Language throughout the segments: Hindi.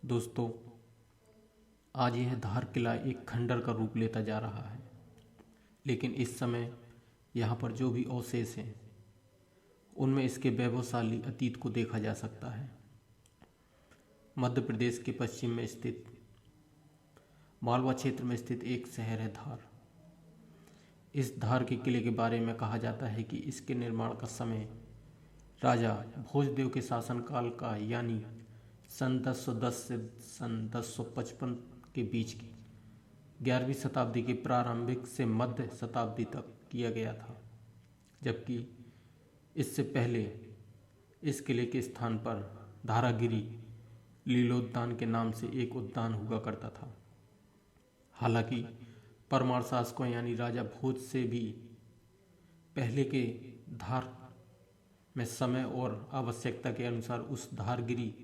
दोस्तों, आज यह धार किला एक खंडर का रूप लेता जा रहा है। लेकिन इस समय यहाँ पर जो भी अवशेष हैं उनमें इसके वैभवशाली अतीत को देखा जा सकता है। मध्य प्रदेश के पश्चिम में स्थित मालवा क्षेत्र में स्थित एक शहर है धार। इस धार के किले के बारे में कहा जाता है कि इसके निर्माण का समय राजा भोजदेव के शासनकाल का, यानी सन 1010 से सन 1055 के बीच की 11वीं शताब्दी के प्रारंभिक से मध्य शताब्दी तक किया गया था। जबकि इससे पहले इस किले के स्थान पर धारागिरी लीलोद्यान के नाम से एक उद्यान हुआ करता था। हालांकि परमार शासकों यानी राजा भोज से भी पहले के धार में समय और आवश्यकता के अनुसार उस धारगिरी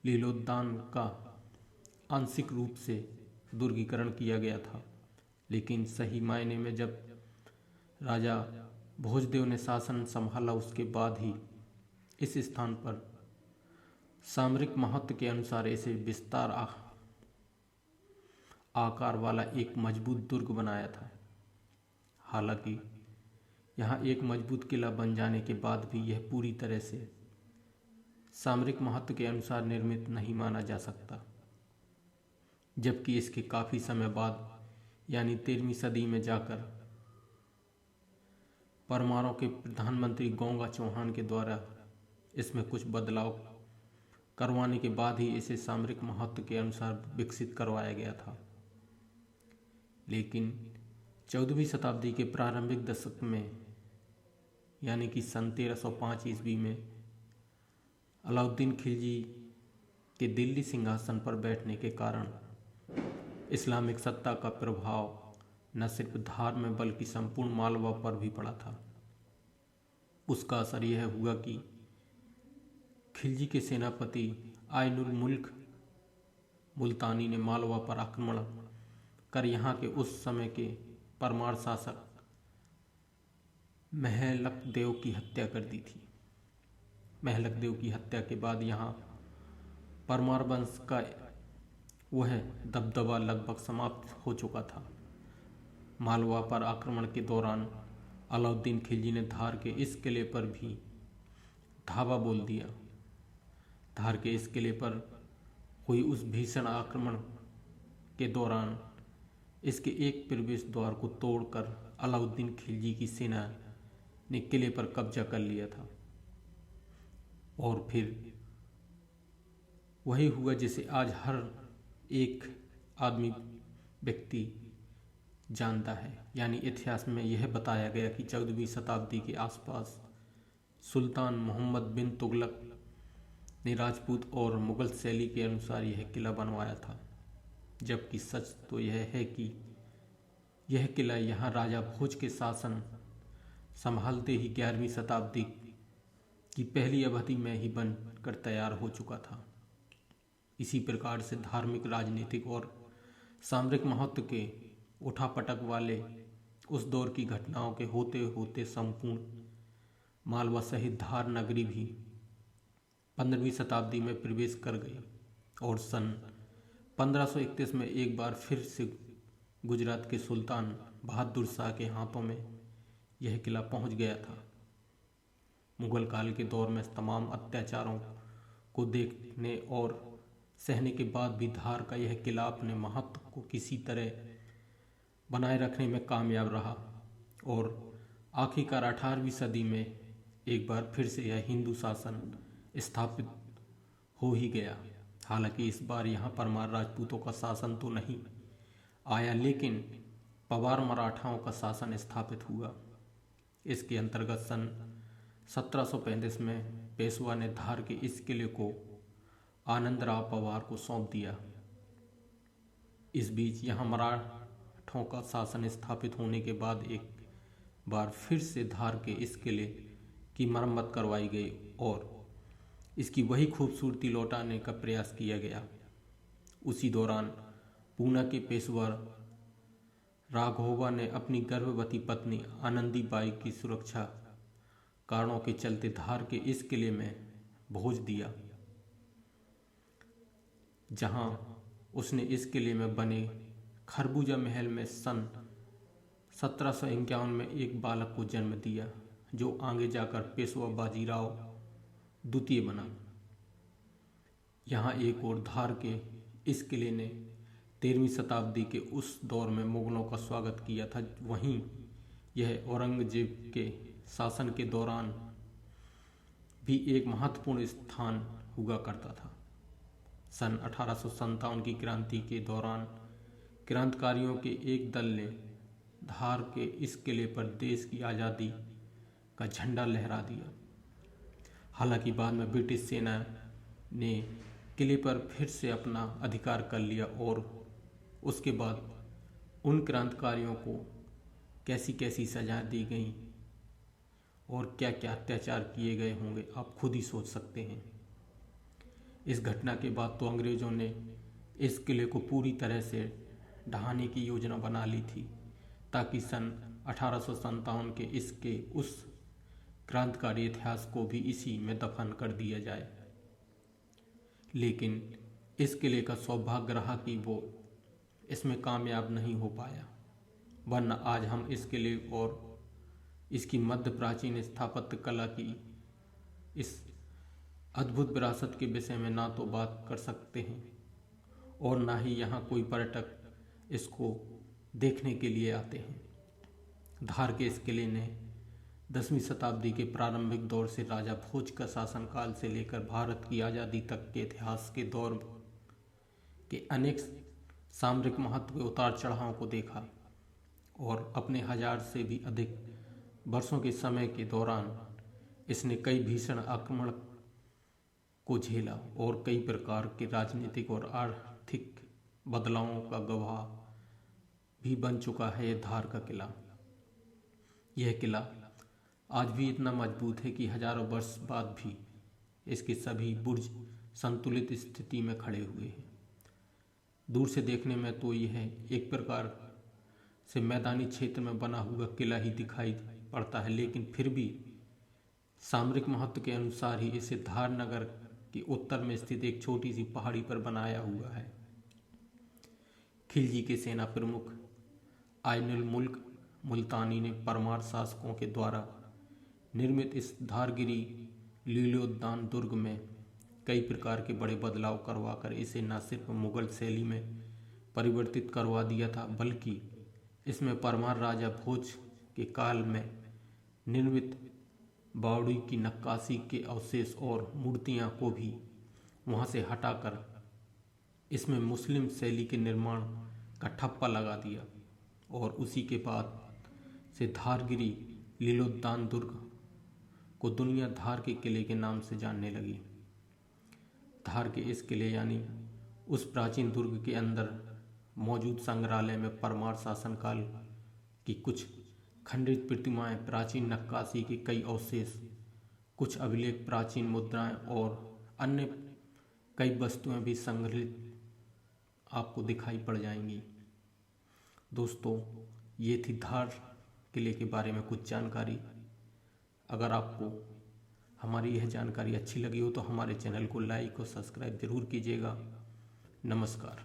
लीलोद्यान का आंशिक रूप से दुर्गीकरण किया गया था। लेकिन सही मायने में जब राजा भोजदेव ने शासन संभाला उसके बाद ही इस स्थान पर सामरिक महत्व के अनुसार इसे विस्तार आकार वाला एक मजबूत दुर्ग बनाया था। हालांकि यहाँ एक मजबूत किला बन जाने के बाद भी यह पूरी तरह से सामरिक महत्व के अनुसार निर्मित नहीं माना जा सकता। जबकि इसके काफ़ी समय बाद यानी 13वीं सदी में जाकर परमारों के प्रधानमंत्री गौंगा चौहान के द्वारा इसमें कुछ बदलाव करवाने के बाद ही इसे सामरिक महत्व के अनुसार विकसित करवाया गया था। लेकिन 14वीं शताब्दी के प्रारंभिक दशक में यानी कि सन 1305 ईस्वी में अलाउद्दीन खिलजी के दिल्ली सिंहासन पर बैठने के कारण इस्लामिक सत्ता का प्रभाव न सिर्फ धार में बल्कि संपूर्ण मालवा पर भी पड़ा था। उसका असर यह हुआ कि खिलजी के सेनापति आइनुल मुल्क मुल्तानी ने मालवा पर आक्रमण कर यहाँ के उस समय के परमार शासक महलक देव की हत्या कर दी थी। महलक देव की हत्या के बाद यहाँ परमार वंश का वह दबदबा लगभग समाप्त हो चुका था। मालवा पर आक्रमण के दौरान अलाउद्दीन खिलजी ने धार के इस किले पर भी धावा बोल दिया। धार के इस किले पर हुई उस भीषण आक्रमण के दौरान इसके एक प्रवेश द्वार को तोड़कर अलाउद्दीन खिलजी की सेना ने किले पर कब्जा कर लिया था। और फिर वही हुआ जिसे आज हर एक आदमी व्यक्ति जानता है, यानी इतिहास में यह बताया गया कि 14वीं शताब्दी के आसपास सुल्तान मोहम्मद बिन तुगलक ने राजपूत और मुगल शैली के अनुसार यह किला बनवाया था। जबकि सच तो यह है कि यह किला यहाँ राजा भोज के शासन संभालते ही 11वीं शताब्दी की पहली अवधि में ही बनकर तैयार हो चुका था। इसी प्रकार से धार्मिक, राजनीतिक और सामरिक महत्व के उठापटक वाले उस दौर की घटनाओं के होते होते संपूर्ण मालवा सहित धार नगरी भी 15वीं शताब्दी में प्रवेश कर गई और सन 1531 में एक बार फिर से गुजरात के सुल्तान बहादुर शाह के हाथों में यह किला पहुंच गया था। मुगल काल के दौर में तमाम अत्याचारों को देखने और सहने के बाद भी धार का यह किला अपने महत्व को किसी तरह बनाए रखने में कामयाब रहा और आखिरकार 18वीं सदी में एक बार फिर से यह हिंदू शासन स्थापित हो ही गया। हालांकि इस बार यहाँ परमार राजपूतों का शासन तो नहीं आया, लेकिन पवार मराठाओं का शासन स्थापित हुआ। इसके अंतर्गत सन 1735 में पेशवा ने धार के इस किले को आनंदराव पवार को सौंप दिया। इस बीच यहाँ मराठों का शासन स्थापित होने के बाद एक बार फिर से धार के इस किले की मरम्मत करवाई गई और इसकी वही खूबसूरती लौटाने का प्रयास किया गया। उसी दौरान पूना के पेशवा राघोबा ने अपनी गर्भवती पत्नी आनंदी बाई की सुरक्षा कारणों के चलते धार के इस किले में भोज दिया। जहां उसने इस किले में बने खरबूजा महल में सन 1751 में एक बालक को जन्म दिया, जो आगे जाकर पेशवा बाजीराव द्वितीय बना। यहाँ एक और धार के इस किले ने 13वीं शताब्दी के उस दौर में मुगलों का स्वागत किया था। वहीं यह औरंगजेब के शासन के दौरान भी एक महत्वपूर्ण स्थान हुआ करता था। सन 1857 की क्रांति के दौरान क्रांतिकारियों के एक दल ने धार के इस किले पर देश की आज़ादी का झंडा लहरा दिया। हालांकि बाद में ब्रिटिश सेना ने किले पर फिर से अपना अधिकार कर लिया और उसके बाद उन क्रांतिकारियों को कैसी कैसी सजाएं दी गई और क्या क्या अत्याचार किए गए होंगे, आप खुद ही सोच सकते हैं। इस घटना के बाद तो अंग्रेज़ों ने इस किले को पूरी तरह से ढहाने की योजना बना ली थी, ताकि सन 1857 के इसके उस क्रांतिकारी इतिहास को भी इसी में दफन कर दिया जाए। लेकिन इस किले का सौभाग्य रहा कि वो इसमें कामयाब नहीं हो पाया, वरना आज हम इस किले और इसकी मध्य प्राचीन स्थापत्य कला की इस अद्भुत विरासत के विषय में ना तो बात कर सकते हैं और ना ही यहाँ कोई पर्यटक इसको देखने के लिए आते हैं। धार के इस किले ने 10वीं शताब्दी के प्रारंभिक दौर से राजा भोज का शासनकाल से लेकर भारत की आज़ादी तक के इतिहास के दौर के अनेक सामरिक महत्व के उतार चढ़ाव को देखा और अपने 1000 से भी अधिक वर्षों के समय के दौरान इसने कई भीषण आक्रमण को झेला और कई प्रकार के राजनीतिक और आर्थिक बदलावों का गवाह भी बन चुका है यह धार का किला। यह किला आज भी इतना मजबूत है कि हजारों वर्ष बाद भी इसके सभी बुर्ज संतुलित स्थिति में खड़े हुए हैं। दूर से देखने में तो यह एक प्रकार से मैदानी क्षेत्र में बना हुआ किला ही दिखाई पड़ता है, लेकिन फिर भी सामरिक महत्व के अनुसार ही इसे धार नगर के उत्तर में स्थित एक छोटी सी पहाड़ी पर बनाया हुआ है। खिलजी के सेना प्रमुख आइनुल मुल्क मुल्तानी ने परमार शासकों के द्वारा निर्मित इस धारगिरी लीलोद्यान दुर्ग में कई प्रकार के बड़े बदलाव करवाकर इसे न सिर्फ मुगल शैली में परिवर्तित करवा दिया था, बल्कि इसमें परमार राजा भोज के काल में निर्मित बावड़ी की नक्काशी के अवशेष और मूर्तियां को भी वहां से हटाकर इसमें मुस्लिम शैली के निर्माण का ठप्पा लगा दिया और उसी के बाद से धारगिरी लीलोद्यान दुर्ग को दुनिया धार के किले के नाम से जानने लगी। धार के इस किले यानी उस प्राचीन दुर्ग के अंदर मौजूद संग्रहालय में परमार शासनकाल की कुछ खंडित प्रतिमाएं, प्राचीन नक्काशी के कई अवशेष, कुछ अभिलेख, प्राचीन मुद्राएं और अन्य कई वस्तुएं भी संग्रहित आपको दिखाई पड़ जाएंगी। दोस्तों, ये थी धार किले के बारे में कुछ जानकारी। अगर आपको हमारी यह जानकारी अच्छी लगी हो तो हमारे चैनल को लाइक और सब्सक्राइब जरूर कीजिएगा। नमस्कार।